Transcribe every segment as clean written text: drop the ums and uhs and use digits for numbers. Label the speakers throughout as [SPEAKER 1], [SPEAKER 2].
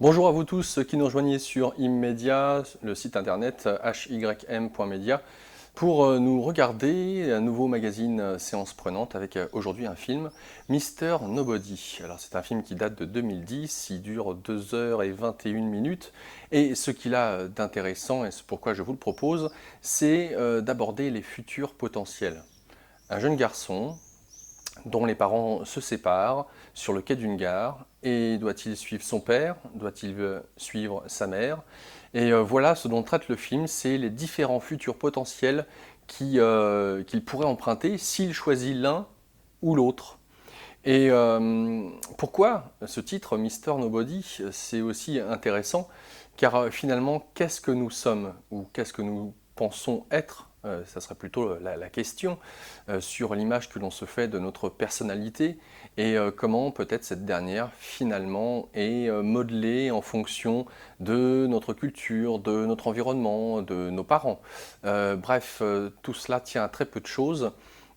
[SPEAKER 1] Bonjour à vous tous qui nous rejoignez sur Immedia, le site internet hym.media, pour nous regarder un nouveau magazine Séance Prenante avec aujourd'hui un film, Mister Nobody. Alors c'est un film qui date de 2010, il dure 2 heures et 21 minutes et ce qu'il a d'intéressant et c'est pourquoi je vous le propose, c'est d'aborder les futurs potentiels. Un jeune garçon dont les parents se séparent sur le quai d'une gare. Et doit-il suivre son père? Doit-il suivre sa mère? Et voilà ce dont traite le film, c'est les différents futurs potentiels qu'il pourrait emprunter s'il choisit l'un ou l'autre. Et pourquoi ce titre, Mister Nobody, c'est aussi intéressant, car finalement, qu'est-ce que nous sommes ou qu'est-ce que nous pensons être? Ça serait plutôt la question sur l'image que l'on se fait de notre personnalité et comment peut-être cette dernière finalement est modelée en fonction de notre culture, de notre environnement, de nos parents. Bref, tout cela tient à très peu de choses.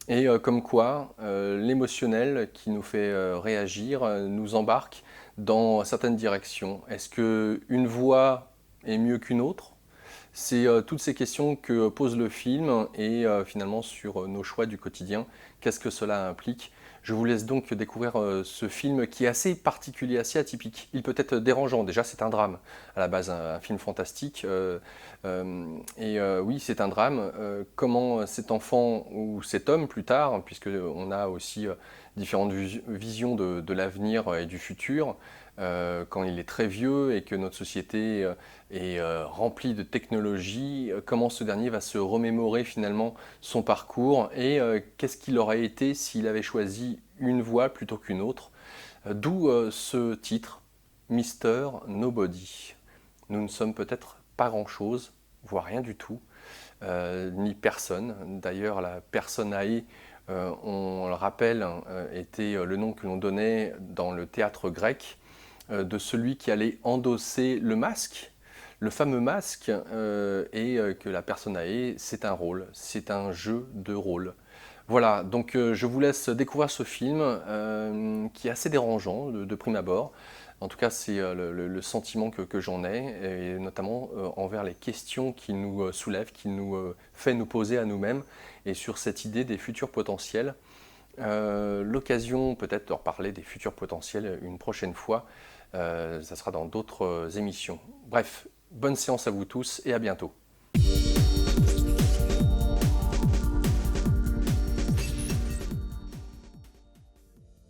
[SPEAKER 1] Et comme quoi, l'émotionnel qui nous fait réagir nous embarque dans certaines directions. Est-ce qu'une voix est mieux qu'une autre? C'est toutes ces questions que pose le film et finalement sur nos choix du quotidien, qu'est-ce que cela implique? Je vous laisse donc découvrir ce film qui est assez particulier, assez atypique. Il peut être dérangeant, déjà c'est un drame à la base, un film fantastique. Oui, c'est un drame. Comment cet enfant ou cet homme plus tard, puisque on a aussi différentes visions de l'avenir et du futur, quand il est très vieux et que notre société est remplie de technologies, comment ce dernier va se remémorer finalement son parcours et qu'est-ce qu'il aurait été s'il avait choisi une voie plutôt qu'une autre. D'où ce titre, Mister Nobody. Nous ne sommes peut-être pas grand-chose, voire rien du tout, ni personne. D'ailleurs, la personae, on le rappelle, était le nom que l'on donnait dans le théâtre grec de celui qui allait endosser le masque, le fameux masque, et que la personae, c'est un rôle, c'est un jeu de rôle. Voilà, donc je vous laisse découvrir ce film qui est assez dérangeant de prime abord. En tout cas, c'est le sentiment que j'en ai, et notamment envers les questions qu'il nous soulève, qu'il nous fait nous poser à nous-mêmes, et sur cette idée des futurs potentiels. L'occasion peut-être de reparler des futurs potentiels une prochaine fois, ça sera dans d'autres émissions. Bref, bonne séance à vous tous et à bientôt.